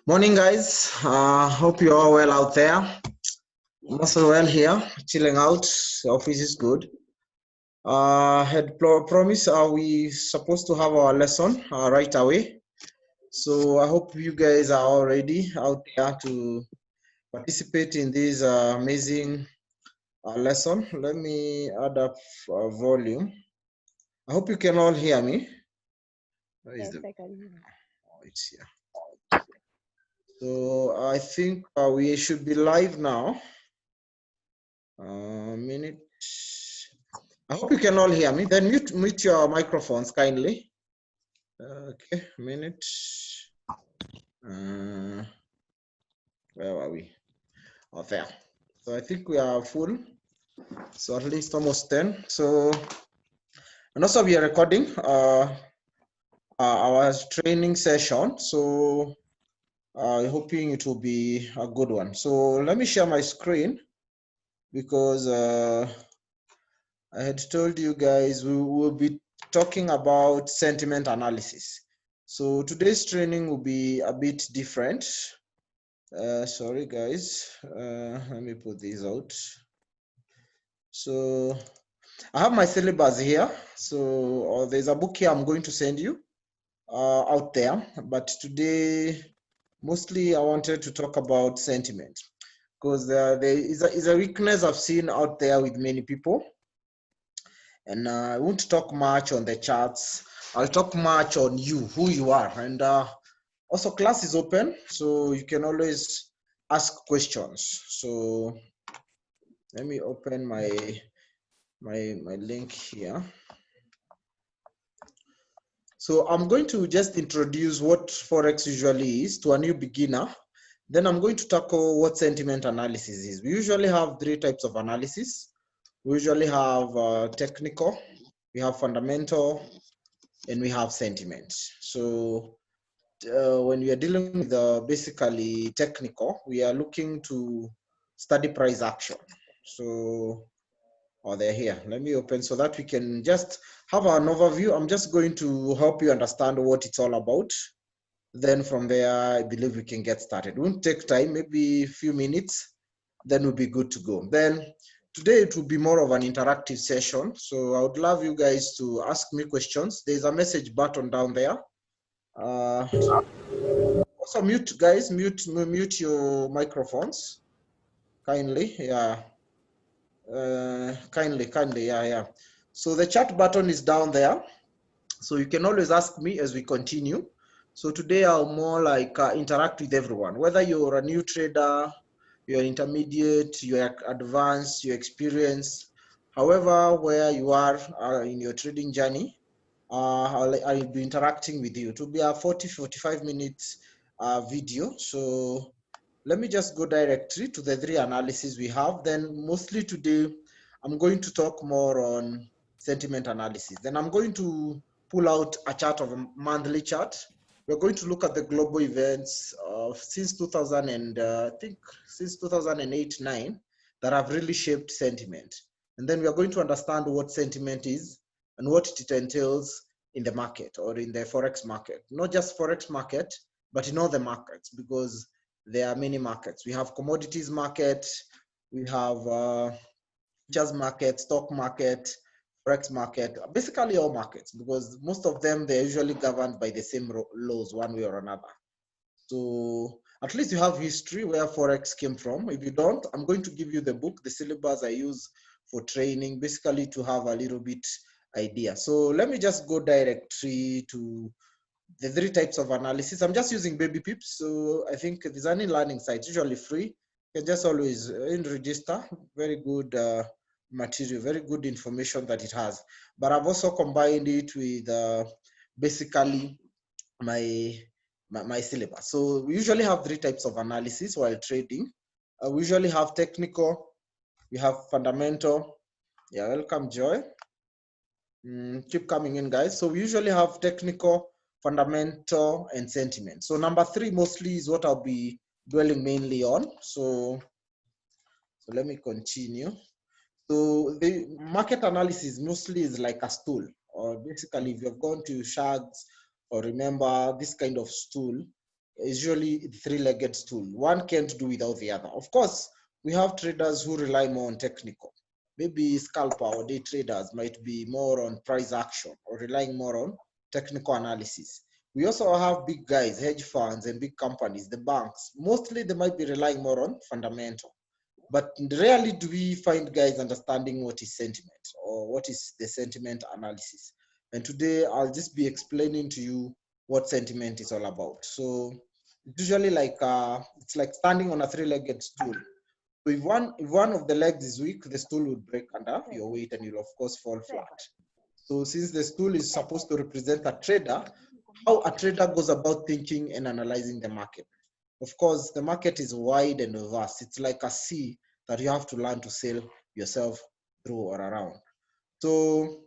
Morning, guys. Hope you're all well out there. I'm also well here, chilling out. The office is good. Had promised we supposed to have our lesson right away. So I hope you guys are all ready out there to participate in this amazing lesson. Let me add up volume. I hope you can all hear me. Where is Yes, I can hear. Oh, it's here. So I think we should be live now. Minute. I hope you can all hear me. Then mute your microphones kindly. Okay, minute. Where are we? Oh, there. So I think we are full. So at least almost 10. So, and also we are recording our training session. So I'm hoping it will be a good one. So let me share my screen because I had told you guys we will be talking about sentiment analysis. So today's training will be a bit different. Sorry guys, let me put these out. So I have my syllabus here. So there's a book here I'm going to send you out there. But today, mostly I wanted to talk about sentiment because there is a weakness I've seen out there with many people. And I won't talk much on the charts. I'll talk much on you, who you are. And also class is open, so you can always ask questions. So let me open my link here. So I'm going to just introduce what Forex usually is to a new beginner. Then I'm going to tackle what sentiment analysis is. We usually have three types of analysis. We usually have technical, we have fundamental, and we have sentiment. So when we are dealing with basically technical, we are looking to study price action. So, they're here. Let me open so that we can just have an overview. I'm just going to help you understand what it's all about. Then from there, I believe we can get started. It won't take time, maybe a few minutes, then we'll be good to go. Then today it will be more of an interactive session. So I would love you guys to ask me questions. There's a message button down there. Also mute, guys, mute your microphones kindly. Yeah, kindly, yeah. So the chat button is down there, so you can always ask me as we continue. So today I'll more like interact with everyone, whether you're a new trader, you're intermediate, you're advanced, you're experienced, however where you are in your trading journey. I'll be interacting with you. It will be a 40-45 minutes video. So let me just go directly to the three analyses we have. Then mostly today, I'm going to talk more on sentiment analysis. Then I'm going to pull out a chart of a monthly chart. We're going to look at the global events since 2000 and I think since 2008-9 that have really shaped sentiment. And then we are going to understand what sentiment is and what it entails in the market or in the Forex market. Not just Forex market, but in all the markets, because there are many markets. We have commodities market, we have futures market, stock market, Forex market, basically all markets, because most of them, they're usually governed by the same laws one way or another. So at least you have history where Forex came from. If you don't, I'm going to give you the book, the syllabus I use for training, basically to have a little bit idea. So let me just go directly to the three types of analysis. I'm just using Baby Pips. So I think there's any learning site, usually free. You can just always register. Very good material, very good information that it has. But I've also combined it with basically my syllabus. So we usually have three types of analysis while trading. We usually have technical, we have fundamental. Yeah, welcome, Joy. Keep coming in, guys. So we usually have technical, fundamental, and sentiment. So number three mostly is what I'll be dwelling mainly on. So let me continue. So the market analysis mostly is like a stool, or basically if you've gone to Shags or remember this kind of stool, is usually the three-legged stool. One can't do without the other. Of course, we have traders who rely more on technical. Maybe scalper or day traders might be more on price action or relying more on technical analysis. We also have big guys, hedge funds and big companies, the banks. Mostly they might be relying more on fundamental. But rarely do we find guys understanding what is sentiment or what is the sentiment analysis. And today I'll just be explaining to you what sentiment is all about. So usually like it's like standing on a three-legged stool. So if one of the legs is weak, the stool would break under your weight and you'll of course fall flat. So since the stool is supposed to represent a trader, how a trader goes about thinking and analyzing the market. Of course, the market is wide and vast. It's like a sea that you have to learn to sail yourself through or around. So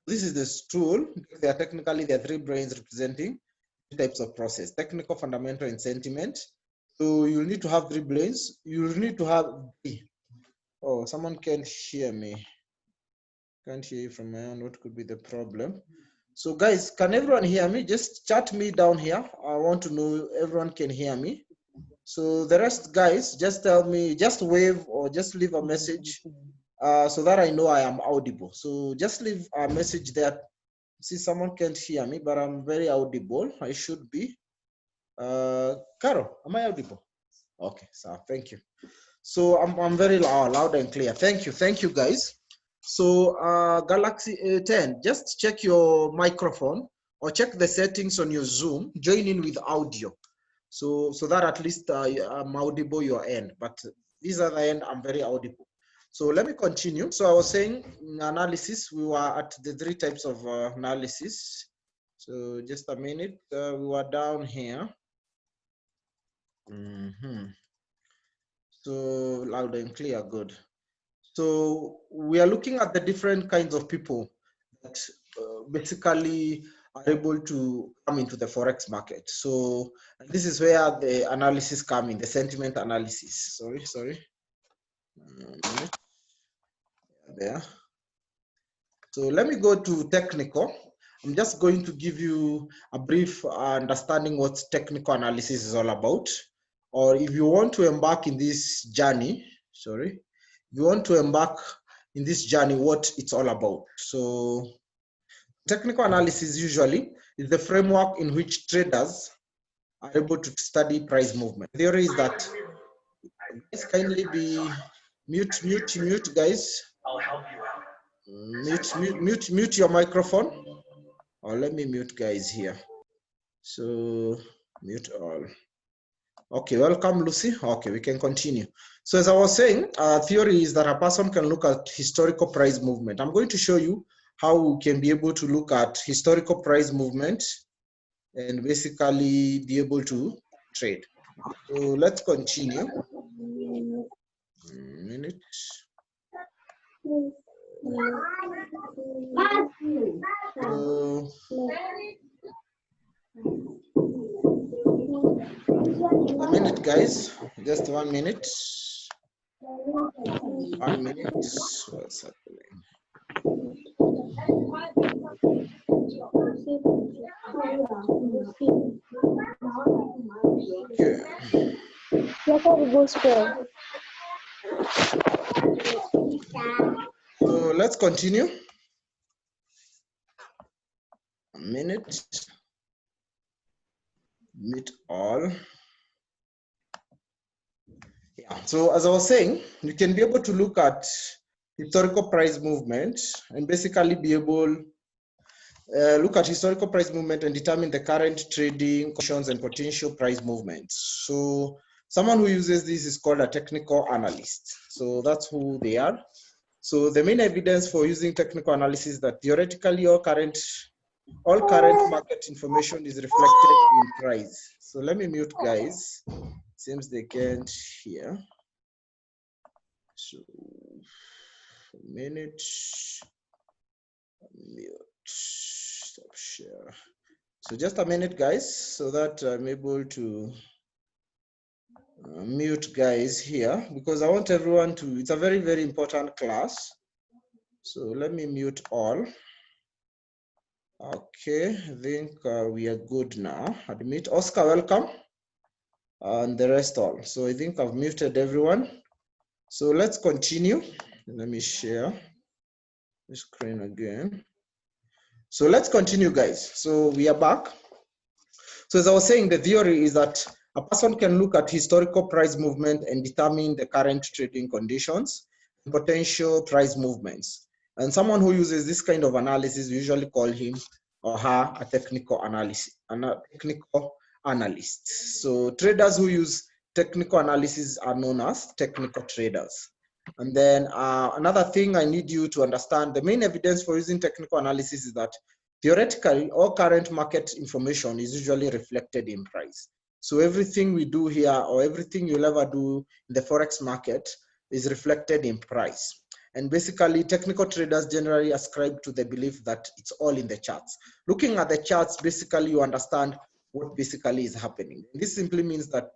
this is the stool. There are three brains representing types of process: technical, fundamental, and sentiment. So you'll need to have three brains. You'll need to have oh, someone can't hear me. Can't hear you from my end. What could be the problem? So guys, can everyone hear me? Just chat me down here. I want to know everyone can hear me. So the rest, guys, just tell me, just wave or just leave a message so that I know I am audible. So just leave a message there. See, someone can't hear me, but I'm very audible. I should be. Carol, am I audible? Okay, so thank you. So I'm very loud and clear. Thank you guys. So Galaxy A10, just check your microphone or check the settings on your Zoom. Join in with audio. So that at least I'm audible your end, but this other end I'm very audible. So let me continue. So I was saying analysis, we were at the three types of analysis. So just a minute, we were down here. So loud and clear, good. So we are looking at the different kinds of people that basically are able to come into the Forex market. So this is where the analysis come in, the sentiment analysis. Sorry. There. So let me go to technical. I'm just going to give you a brief understanding what technical analysis is all about. Or if you want to embark in this journey, if you want to embark in this journey, what it's all about. So technical analysis usually is the framework in which traders are able to study price movement. The theory is that, guys, kindly be mute, guys. I'll help you out. Mute your microphone. Or let me mute guys here. So mute all. Okay, welcome Lucy. Okay, we can continue. So as I was saying, theory is that a person can look at historical price movement. I'm going to show you how we can be able to look at historical price movement and basically be able to trade. So let's continue. A minute. A minute, guys. Just 1 minute. 1 minute. What's happening? Okay. So let's continue. A minute. Meet all. Yeah. So as I was saying, you can be able to look at historical price movement and basically be able look at historical price movement and determine the current trading conditions and potential price movements. So someone who uses this is called a technical analyst. So that's who they are. So the main evidence for using technical analysis is that theoretically all current market information is reflected in price. So let me mute guys. Seems they can't hear. So a minute. Mute. Stop share. So just a minute, guys, so that I'm able to mute guys here because I want everyone to. It's a very, very important class. So let me mute all. Okay, I think we are good now. Admit Oscar, welcome. and the rest all. So I think I've muted everyone. So let's continue. Let me share the screen again. So let's continue, guys. So we are back. So as I was saying, the theory is that a person can look at historical price movement and determine the current trading conditions, potential price movements. And someone who uses this kind of analysis, we usually call him or her a technical analyst. So traders who use technical analysis are known as technical traders. And then another thing I need you to understand, the main evidence for using technical analysis is that theoretically, all current market information is usually reflected in price. So everything we do here or everything you'll ever do in the Forex market is reflected in price. And basically, technical traders generally ascribe to the belief that it's all in the charts. Looking at the charts, basically you understand what basically is happening. This simply means that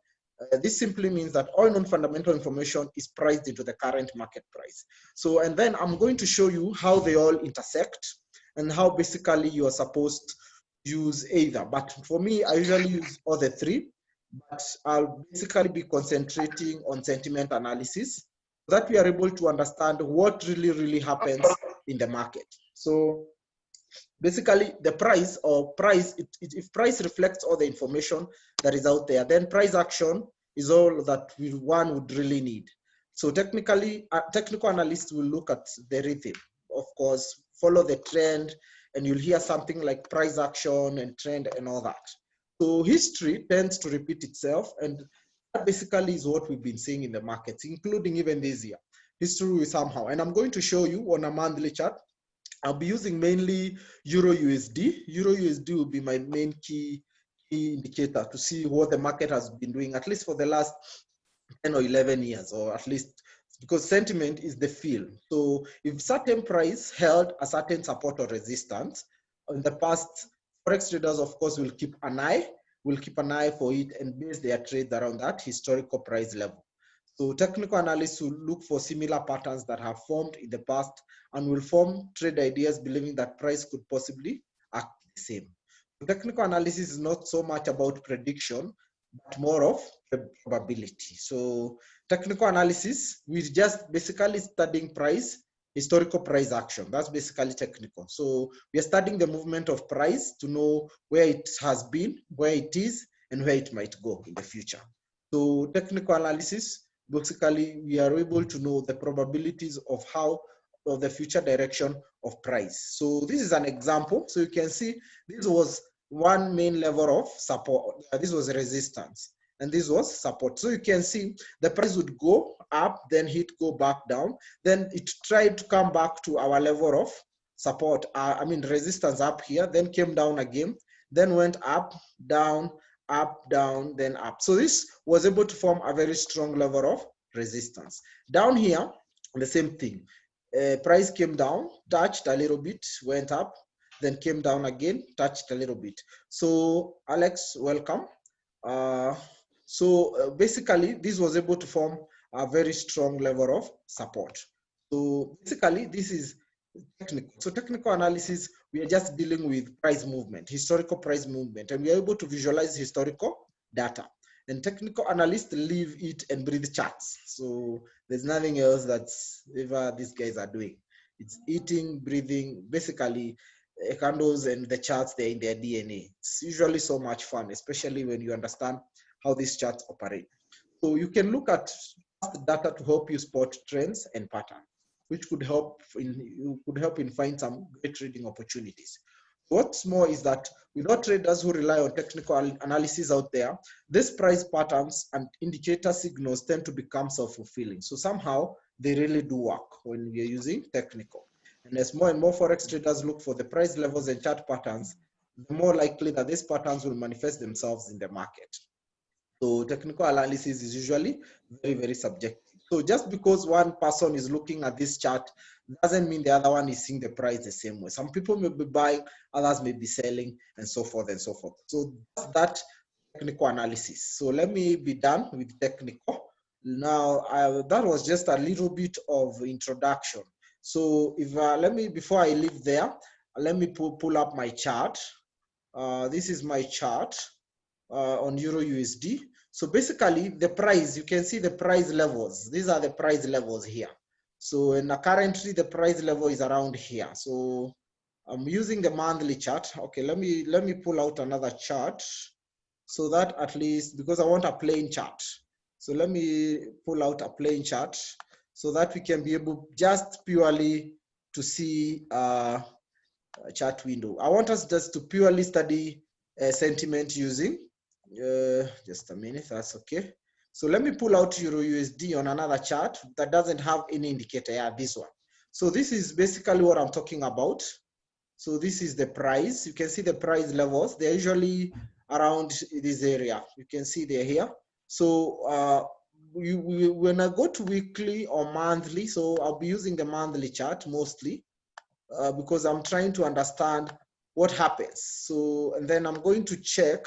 all non-fundamental information is priced into the current market price. So, and then I'm going to show you how they all intersect and how basically you are supposed to use either. But for me, I usually use all the three, but I'll basically be concentrating on sentiment analysis so that we are able to understand what really happens in the market. So basically the price if price reflects all the information that is out there, then price action is all that one would really need. So technically, technical analysts will look at the rhythm, of course, follow the trend, and you'll hear something like price action and trend and all that. So history tends to repeat itself, and that basically is what we've been seeing in the markets, including even this year. History will somehow, and I'm going to show you on a monthly chart. I'll be using mainly Euro USD. Euro USD will be my main key indicator to see what the market has been doing, at least for the last 10 or 11 years, or at least because sentiment is the feel. So if certain price held a certain support or resistance, in the past, Forex traders, of course, will keep an eye for it and base their trades around that historical price level. So technical analysts will look for similar patterns that have formed in the past and will form trade ideas believing that price could possibly act the same. So technical analysis is not so much about prediction, but more of probability. So technical analysis, we're just basically studying price, historical price action. That's basically technical. So we are studying the movement of price to know where it has been, where it is, and where it might go in the future. So technical analysis, basically, we are able to know the probabilities of the future direction of price. So this is an example. So you can see this was one main level of support. This was resistance, and this was support. So you can see the price would go up, then go back down. Then it tried to come back to our level of support. Resistance up here, then came down again, then went up, down, then up. So this was able to form a very strong level of resistance. Down here, the same thing. Price came down, touched a little bit, went up, then came down again, touched a little bit. So Alex, welcome. Basically, this was able to form a very strong level of support. So basically, this is technical. So technical analysis, we are just dealing with price movement, historical price movement, and we are able to visualize historical data. And technical analysts live, eat, and breathe charts. So there's nothing else that's ever these guys are doing. It's eating, breathing, basically candles and the charts, they're in their DNA. It's usually so much fun, especially when you understand how these charts operate. So you can look at past data to help you spot trends and patterns, which could help in find some great trading opportunities. What's more is that without traders who rely on technical analysis out there, these price patterns and indicator signals tend to become self-fulfilling. So somehow they really do work when we are using technical. And as more and more Forex traders look for the price levels and chart patterns, the more likely that these patterns will manifest themselves in the market. So technical analysis is usually very subjective. So just because one person is looking at this chart doesn't mean the other one is seeing the price the same way. Some people may be buying, others may be selling, and so forth and so forth. So that's that technical analysis. So let me be done with technical. Now, that was just a little bit of introduction. So if before I leave there, let me pull up my chart. This is my chart on Euro USD. So basically the price, you can see the price levels. These are the price levels here. So currently the price level is around here. So I'm using the monthly chart. Okay, let me pull out another chart so that at least, because I want a plain chart. So let me pull out a plain chart so that we can be able just purely to see a chart window. I want us just to purely study sentiment using, just a minute, that's okay. So let me pull out Euro USD on another chart that doesn't have any indicator. Yeah, this one. So this is basically what I'm talking about. So this is the price. You can see the price levels. They're usually around this area. You can see they're here. So when I go to weekly or monthly, so I'll be using the monthly chart mostly because I'm trying to understand what happens. So, and then I'm going to check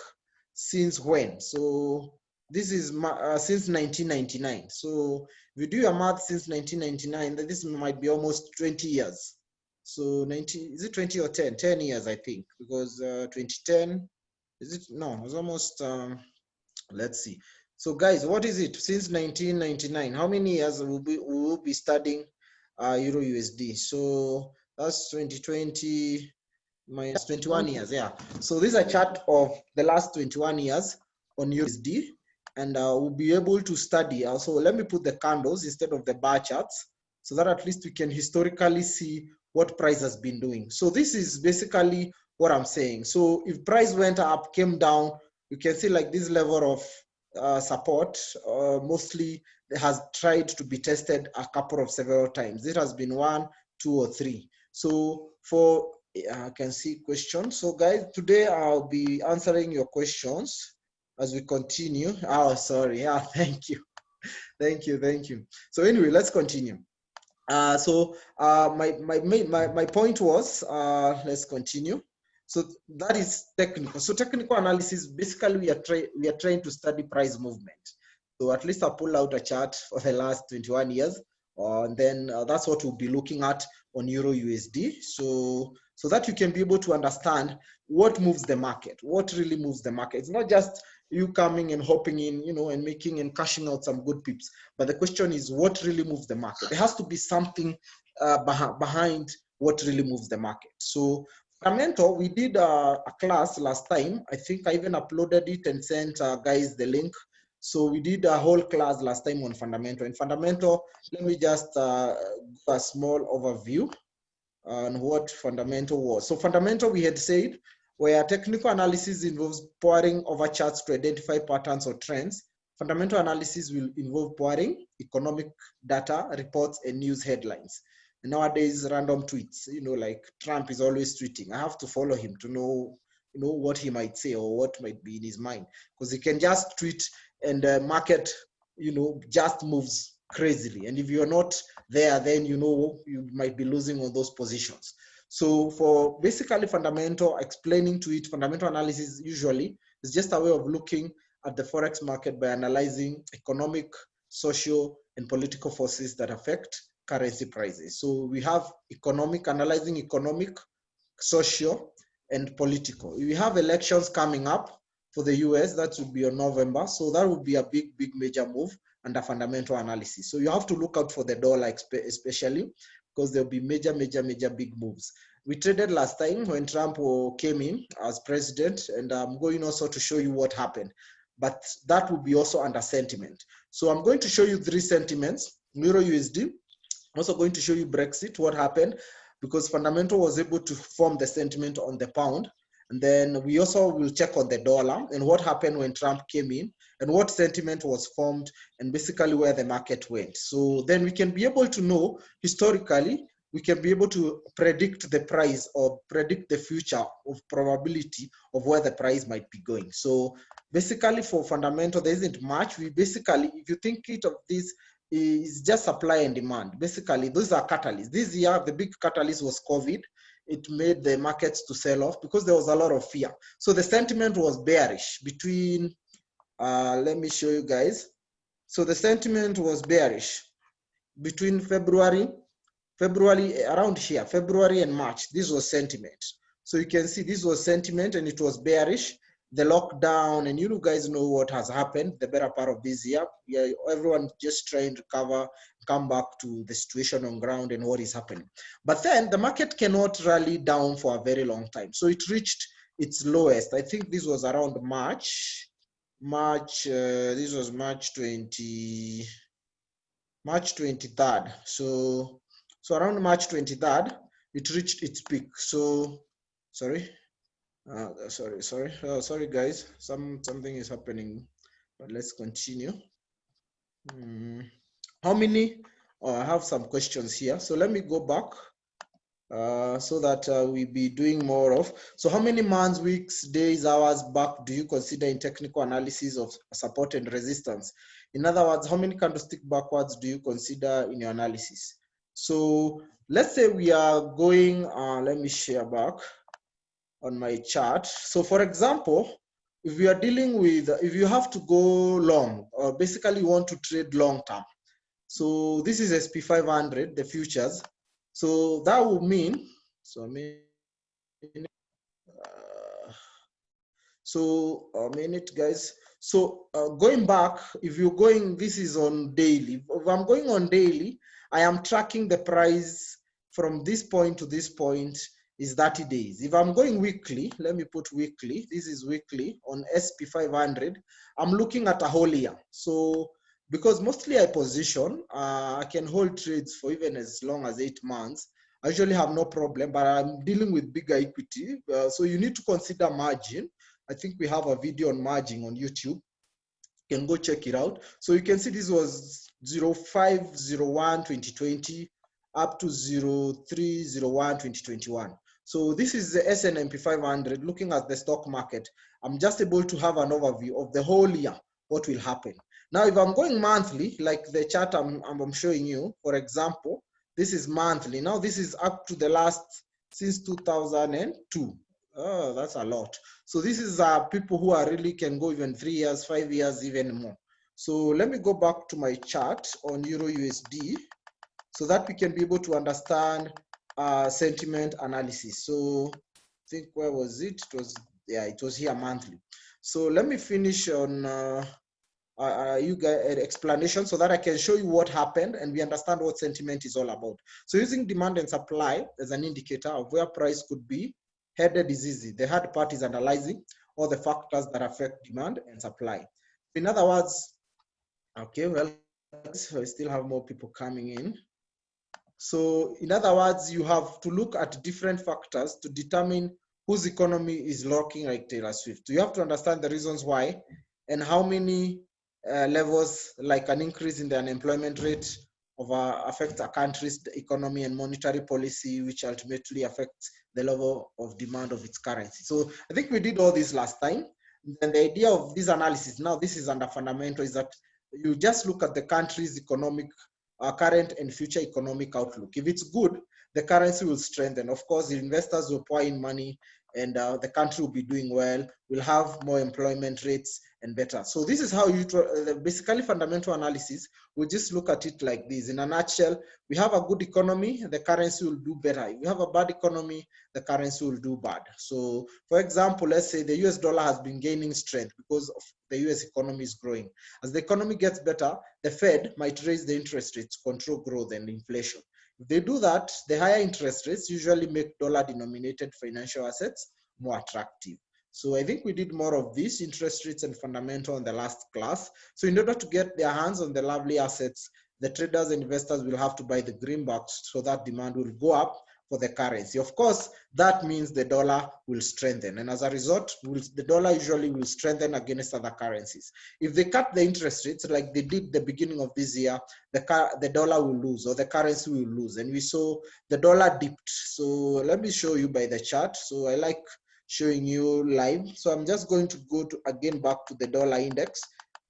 since when. So this is since 1999. So if you do your math since 1999, then this might be almost 20 years. So 90, is it 20 or 10? 10 years, I think, because 2010, is it? No, it was almost, let's see. So guys, what is it? Since 1999, how many years we will be studying Euro USD? So that's 2020 minus 21 years, yeah. So this is a chart of the last 21 years on USD, and we'll be able to study. Also, let me put the candles instead of the bar charts so that at least we can historically see what price has been doing. So this is basically what I'm saying. So if price went up, came down, you can see like this level of support mostly has tried to be tested a couple of several times. It has been 1, 2, or 3. So for I can see questions. So guys, today I'll be answering your questions as we continue. Oh, sorry. Yeah, thank you. Thank you. So anyway, let's continue. My point was, let's continue. So that is technical. So technical analysis, basically we are trying to study price movement. So at least I pull out a chart for the last 21 years, and then that's what we'll be looking at on Euro USD. So that you can be able to understand what moves the market, what really moves the market. It's not just you coming and hopping in, and making and cashing out some good pips. But the question is, what really moves the market? There has to be something behind what really moves the market. So fundamental, we did a class last time. I think I even uploaded it and sent guys the link. So we did a whole class last time on fundamental. In fundamental, let me just do a small overview on what fundamental was. So fundamental, we had said, where technical analysis involves poring over charts to identify patterns or trends, fundamental analysis will involve poring economic data, reports, and news headlines. And nowadays, random tweets, like Trump is always tweeting. I have to follow him to know, what he might say or what might be in his mind, because he can just tweet and the market, just moves crazily. And if you're not there, then you might be losing on those positions. So for basically fundamental, explaining to it, fundamental analysis usually is just a way of looking at the Forex market by analyzing economic, social, and political forces that affect currency prices. So we have analyzing economic, social, and political. We have elections coming up for the US, that would be on November. So that would be a big major move under fundamental analysis. So you have to look out for the dollar especially, because there'll be major big moves. We traded last time when Trump came in as president, and I'm going also to show you what happened. But that will be also under sentiment. So I'm going to show you 3 sentiments, Euro USD. I'm also going to show you Brexit, what happened, because fundamental was able to form the sentiment on the pound. And then we also will check on the dollar and what happened when Trump came in and what sentiment was formed and basically where the market went. So then we can be able to know historically, we can be able to predict the price or predict the future of probability of where the price might be going. So basically for fundamental, there isn't much. We basically, if you think of this, is just supply and demand. Basically, those are catalysts. This year, the big catalyst was COVID. It made the markets to sell off because there was a lot of fear. So the sentiment was bearish between, let me show you guys. So the sentiment was bearish between February around here, February and March. This was sentiment. So you can see this was sentiment and it was bearish. the lockdown, and you guys know what has happened the better part of this year. Yeah, everyone just trying to recover, come back to the situation on ground and what is happening. But then the market cannot rally down for a very long time. So it reached its lowest. I think this was around March. This was March 23rd. So around March 23rd, it reached its peak. So sorry. Sorry guys, something is happening, but let's continue. How many? I have some questions here, so let me go back so that we'll be doing more of. So how many months, weeks, days, hours back do you consider in technical analysis of support and resistance? In other words, how many candlestick backwards do you consider in your analysis? So let's say we are going, let me share back on my chart. So for example, if we are dealing with, if you have to go long, or basically you want to trade long term. So this is SP500, the futures. So that would mean, a minute guys. So going back, if you're going, this is on daily. If I'm going on daily, I am tracking the price from this point to this point is 30 days. If I'm going weekly, let me put weekly, this is weekly on SP500, I'm looking at a whole year. So because mostly I position, I can hold trades for even as long as 8 months. I usually have no problem, but I'm dealing with bigger equity. So you need to consider margin. I think we have a video on margin on YouTube. You can go check it out. So you can see this was 0501 2020 up to 0301 2021. So this is the S&P 500 looking at the stock market. I'm just able to have an overview of the whole year, what will happen. Now, if I'm going monthly, like the chart I'm showing you, for example, this is monthly. Now, this is up to the last, since 2002. Oh, that's a lot. So this is people who are really can go even 3 years, 5 years, even more. So let me go back to my chart on Euro USD so that we can be able to understand sentiment analysis. So I think, where was it? It was here monthly. So let me finish on you guys an explanation so that I can show you what happened and we understand what sentiment is all about. So using demand and supply as an indicator of where price could be headed is easy. The hard part is analyzing all the factors that affect demand and supply. In other words, okay, well, I still have more people coming in. So in other words, you have to look at different factors to determine whose economy is looking like Taylor Swift. So you have to understand the reasons why and how many levels, like an increase in the unemployment rate, affects a country's economy and monetary policy, which ultimately affects the level of demand of its currency. So I think we did all this last time. And the idea of this analysis, now this is under fundamental, is that you just look at the country's economic, current and future economic outlook. If it's good, the currency will strengthen. Of course, the investors will pour in money and the country will be doing well. We'll have more employment rates and better. So this is how you, basically fundamental analysis, we just look at it like this. In a nutshell, we have a good economy, the currency will do better. If we have a bad economy, the currency will do bad. So for example, let's say the US dollar has been gaining strength because of the US economy is growing. As the economy gets better, the Fed might raise the interest rates to control growth and inflation. If they do that, the higher interest rates usually make dollar-denominated financial assets more attractive. So I think we did more of this, interest rates and fundamental, in the last class. So in order to get their hands on the lovely assets, the traders and investors will have to buy the greenbacks so that demand will go up for the currency. Of course, that means the dollar will strengthen. And as a result, the dollar usually will strengthen against other currencies. If they cut the interest rates like they did the beginning of this year, the dollar will lose, or the currency will lose. And we saw the dollar dipped. So let me show you by the chart. So I like showing you live. So I'm just going to go to again back to the dollar index.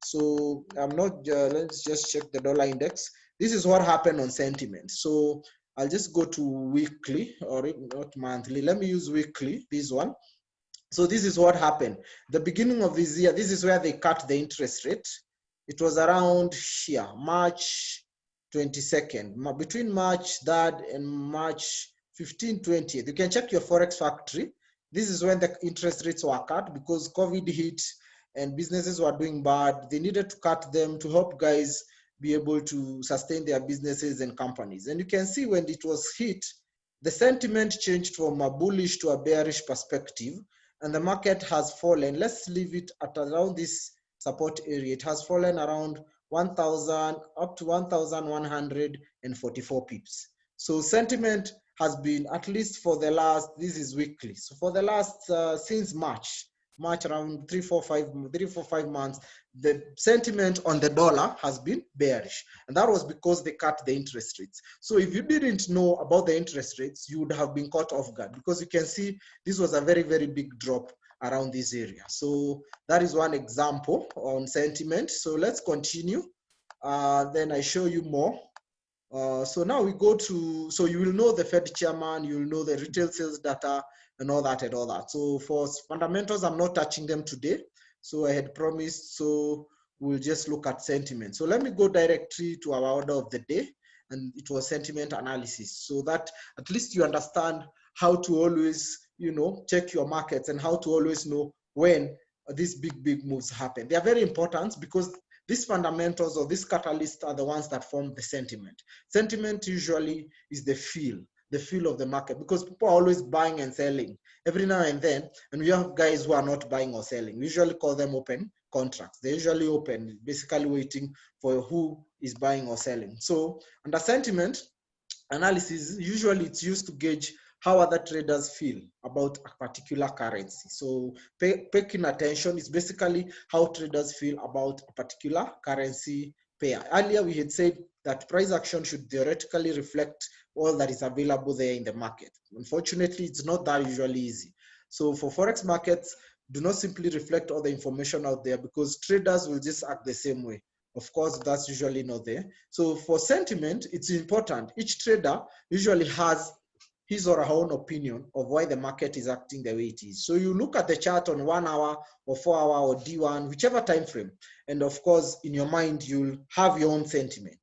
So I'm not, let's just check the dollar index. This is what happened on sentiment. So I'll just go to weekly, or not monthly. Let me use weekly, this one. So this is what happened. The beginning of this year, this is where they cut the interest rate. It was around here, March 22nd. Between March 3rd and March 15th, 20th. You can check your Forex Factory. This is when the interest rates were cut because COVID hit and businesses were doing bad. They needed to cut them to help guys be able to sustain their businesses and companies. And you can see when it was hit, the sentiment changed from a bullish to a bearish perspective, and the market has fallen. Let's leave it at around this support area. It has fallen around 1,000 up to 1,144 pips. So sentiment has been, at least for the last, this is weekly, so for the last since March around 3-4-5 months, the sentiment on the dollar has been bearish, and that was because they cut the interest rates. So if you didn't know about the interest rates, you would have been caught off guard, because you can see this was a very, very big drop around this area. So that is one example on sentiment. So let's continue. Then I show you more. So now we go to, so you will know the Fed chairman, you will know the retail sales data and all that and all that. So for fundamentals, I'm not touching them today. So I had promised, so we'll just look at sentiment. So let me go directly to our order of the day, and it was sentiment analysis, so that at least you understand how to always, you know, check your markets and how to always know when these big moves happen. They are very important because these fundamentals or these catalysts are the ones that form the sentiment. Sentiment usually is the feel of the market, because people are always buying and selling every now and then, and we have guys who are not buying or selling. We usually call them open contracts. They're usually open, basically waiting for who is buying or selling. So under sentiment analysis, usually it's used to gauge how other traders feel about a particular currency. So paying attention is basically how traders feel about a particular currency pair. Earlier we had said that price action should theoretically reflect all that is available there in the market. Unfortunately, it's not that usually easy. So for Forex markets, do not simply reflect all the information out there, because traders will just act the same way. Of course, that's usually not there. So for sentiment, it's important. Each trader usually has his or her own opinion of why the market is acting the way it is. So you look at the chart on 1 hour or 4 hour or D1, whichever time frame, and of course, in your mind, you'll have your own sentiment.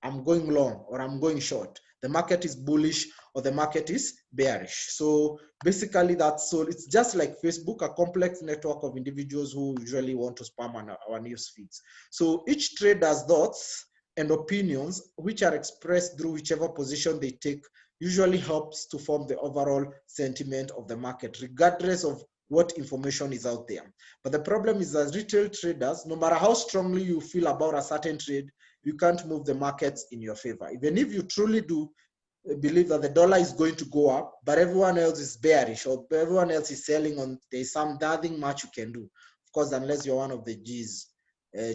I'm going long or I'm going short. The market is bullish or the market is bearish. So basically that's so it's just like Facebook, a complex network of individuals who usually want to spam on our news feeds. So each trader's thoughts and opinions, which are expressed through whichever position they take, usually helps to form the overall sentiment of the market, regardless of what information is out there. But the problem is that retail traders, no matter how strongly you feel about a certain trade, you can't move the markets in your favor. Even if you truly do believe that the dollar is going to go up, but everyone else is bearish or everyone else is selling on, there's nothing much you can do. Of course, unless you're one of the G's,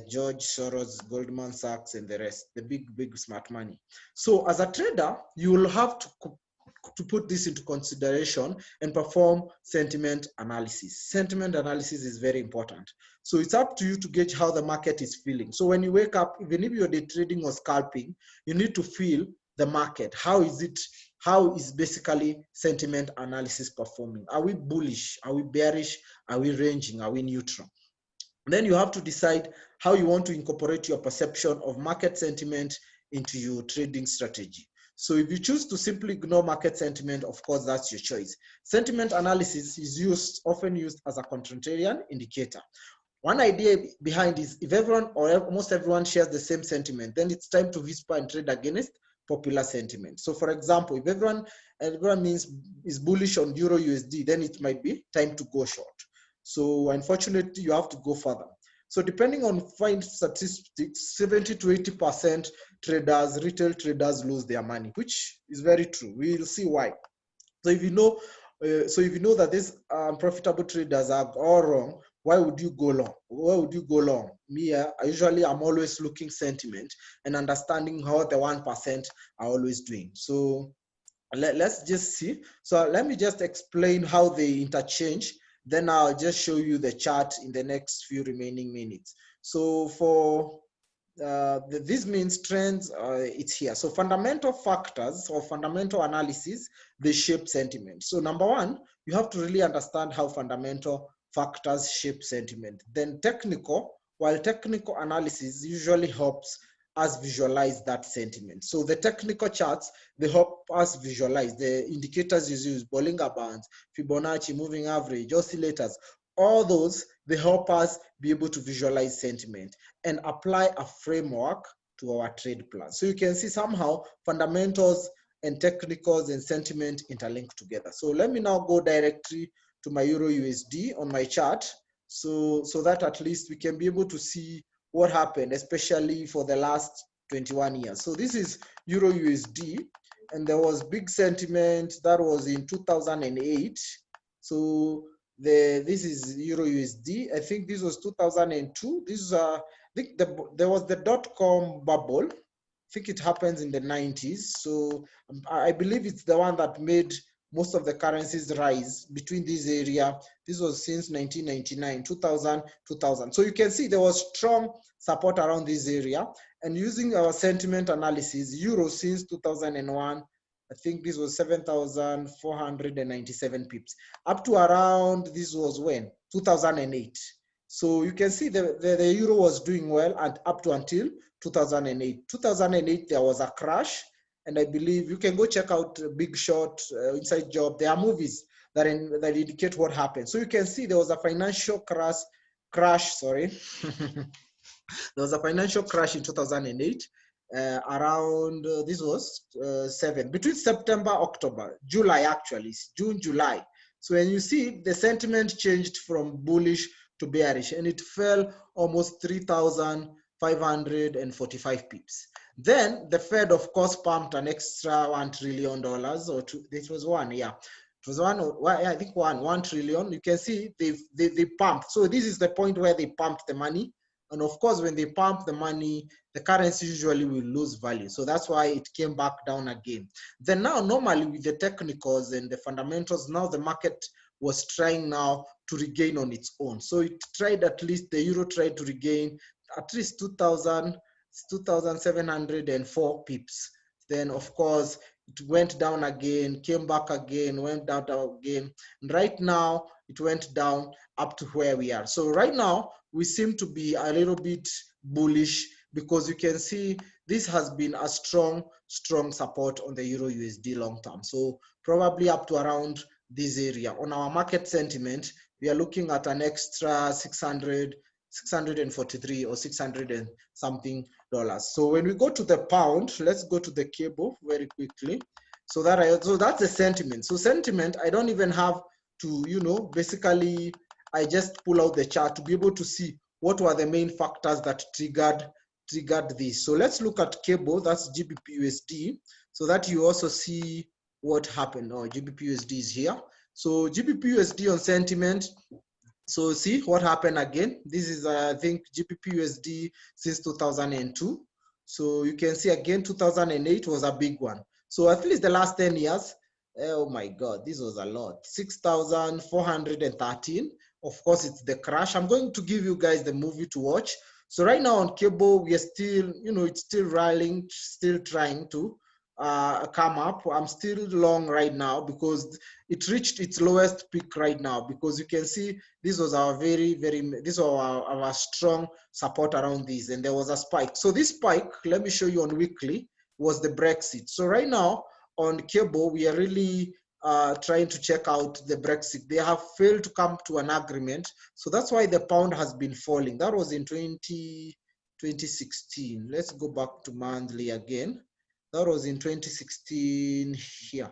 George Soros, Goldman Sachs, and the rest, the big smart money. So as a trader, you will have to put this into consideration and perform sentiment analysis. Sentiment analysis is very important. So it's up to you to gauge how the market is feeling. So when you wake up, even if you're day trading or scalping, you need to feel the market. How is basically sentiment analysis performing? Are we bullish? Are we bearish? Are we ranging? Are we neutral? Then you have to decide how you want to incorporate your perception of market sentiment into your trading strategy. So if you choose to simply ignore market sentiment, of course, that's your choice. Sentiment analysis is often used as a contrarian indicator. One idea behind is if everyone or almost everyone shares the same sentiment, then it's time to whisper and trade against popular sentiment. So for example, if everyone is bullish on Euro USD, then it might be time to go short. So unfortunately, you have to go further. So depending on fine statistics, 70 to 80% retail traders lose their money, which is very true. We'll see why. So if you know that these profitable traders are all wrong, why would you go long? Why would you go long? Me, I'm always looking sentiment and understanding how the 1% are always doing. So let's just see. So let me just explain how they interchange. Then I'll just show you the chart in the next few remaining minutes. So for this means trends, it's here. So fundamental factors or fundamental analysis, they shape sentiment. So number one, you have to really understand how fundamental factors shape sentiment. Then technical, while technical analysis usually helps us visualize that sentiment. So the technical charts, they help us visualize the indicators you use, Bollinger Bands, Fibonacci, moving average, oscillators, all those, they help us be able to visualize sentiment and apply a framework to our trade plan. So you can see somehow fundamentals and technicals and sentiment interlink together. So let me now go directly to my Euro USD on my chart, so that at least we can be able to see what happened, especially for the last 21 years. So this is Euro USD, and there was big sentiment that was in 2008. So this is Euro USD. I think this was 2002. This is I think there was the dot-com bubble. I think it happens in the 90s. So I believe it's the one that made most of the currencies rise between this area. This was since 1999, 2000. So you can see there was strong support around this area. And using our sentiment analysis, Euro since 2001, I think this was 7,497 pips. Up to around, this was when? 2008. So you can see the Euro was doing well and up to until 2008. 2008, there was a crash. And I believe you can go check out Big Short, Inside Job. There are movies that indicate what happened. So you can see there was a financial crash, sorry. There was a financial crash in 2008. Around, this was between September, October, July actually, June, July. So when you see the sentiment changed from bullish to bearish, and it fell almost 3,545 pips. Then the Fed, of course, pumped an extra $1 trillion or two. This was one, yeah. It was I think $1 trillion. You can see they pumped. So this is the point where they pumped the money. And of course, when they pump the money, the currency usually will lose value. So that's why it came back down again. Then now, normally with the technicals and the fundamentals, now the market was trying now to regain on its own. So it tried, at least the Euro tried to regain at least 2,704 pips. Then of course, it went down again, came back again, went down again. And right now, it went down up to where we are. So right now, we seem to be a little bit bullish because you can see this has been a strong support on the Euro USD long term. So probably up to around this area. On our market sentiment, we are looking at an extra 643 or 600 and something dollars. So when we go to the pound, let's go to the cable very quickly. So that's the sentiment. So sentiment, I don't even have to, basically I just pull out the chart to be able to see what were the main factors that triggered this. So let's look at cable, that's GBP USD, so that you also see what happened. Oh, GBP USD is here. So GBP USD on sentiment. So see what happened again. This is, I think, GBP USD since 2002. So you can see again, 2008 was a big one. So at least the last 10 years, oh my God, this was a lot. 6,413. Of course, it's the crash. I'm going to give you guys the movie to watch. So right now on cable, we are still, it's still rallying, still trying to come up. I'm still long right now because it reached its lowest peak right now, because you can see this was our this was our strong support around this, and there was a spike. So this spike, let me show you on weekly, was the Brexit. So right now on cable, we are really trying to check out the Brexit. They have failed to come to an agreement. So that's why the pound has been falling. That was in 2016. Let's go back to monthly again. That was in 2016 here.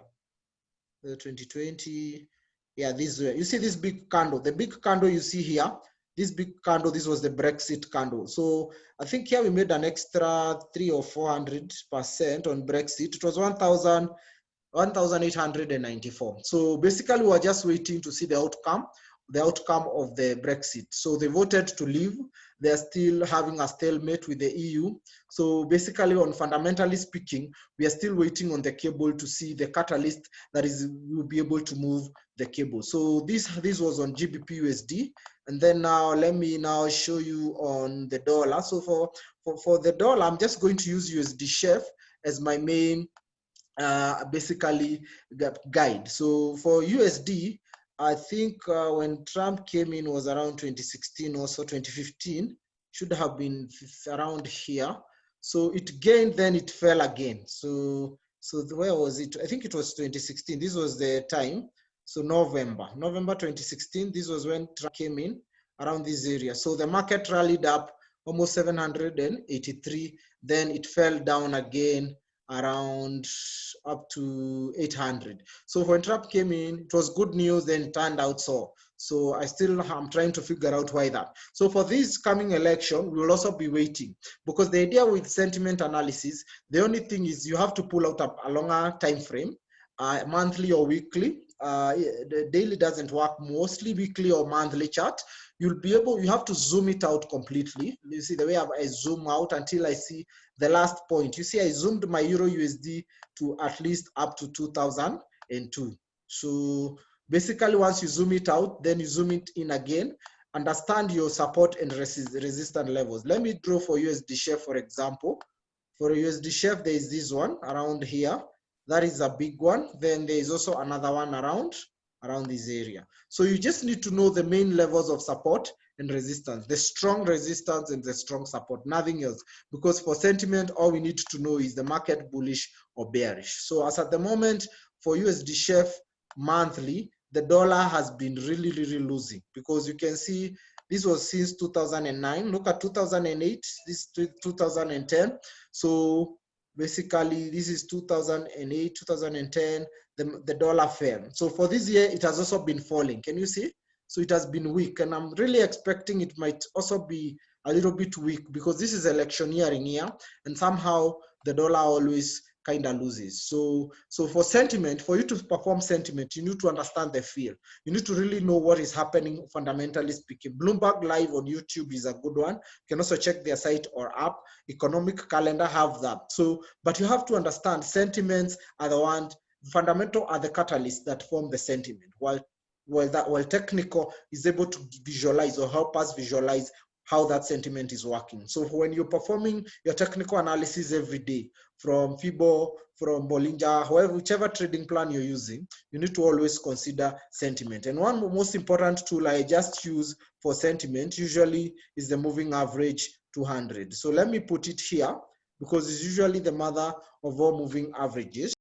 2020. Yeah, this way. You see this big candle. The big candle you see here, this big candle, this was the Brexit candle. So I think here we made an extra 300 or 400% on Brexit. It was 1,894. So basically, we are just waiting to see the outcome of the Brexit. So they voted to leave. They're still having a stalemate with the EU. So basically, on fundamentally speaking, we are still waiting on the cable to see the catalyst that will be able to move the cable. So this was on GBP USD. And then now let me now show you on the dollar. So for the dollar, I'm just going to use USD Chef as my main basically guide. So for USD, I think when Trump came in was around 2016 or so, 2015, should have been around here. So it gained, then it fell again. So where was it? I think it was 2016. This was the time. So November 2016, this was when Trump came in around this area. So the market rallied up almost 783. Then it fell down again around up to 800. So when Trump came in, it was good news, then it turned out so. So I'm trying to figure out why that. So for this coming election, we will also be waiting, because the idea with sentiment analysis, the only thing is you have to pull out a longer time frame, monthly or weekly. The daily doesn't work, mostly weekly or monthly chart. You have to zoom it out completely. You see the way I zoom out until I see the last point. You see, I zoomed my Euro USD to at least up to 2002. So basically, once you zoom it out, then you zoom it in again, understand your support and resistance levels. Let me draw for USD Chef, for example. For USD Chef, there is this one around here. That is a big one. Then there is also another one around this area. So you just need to know the main levels of support and resistance, the strong resistance and the strong support, nothing else. Because for sentiment, all we need to know is the market bullish or bearish. So as at the moment, for USD Chef monthly, the dollar has been really losing, because you can see this was since 2009. Look at 2008, this 2010. So basically, this is 2008, 2010, the dollar fell. So for this year, it has also been falling. Can you see? So it has been weak, and I'm really expecting it might also be a little bit weak, because this is electioneering year, and somehow the dollar always kind of loses. So for sentiment, for you to perform sentiment, you need to understand the feel. You need to really know what is happening fundamentally speaking. Bloomberg Live on YouTube is a good one. You can also check their site or app. Economic Calendar have that. So, but you have to understand sentiments are the ones, fundamental are the catalysts that form the sentiment, while technical is able to visualize or help us visualize how that sentiment is working. So when you're performing your technical analysis every day, from FIBO, from Bollinger, whichever trading plan you're using, you need to always consider sentiment. And one most important tool I just use for sentiment usually is the moving average 200. So let me put it here, because it's usually the mother of all moving averages.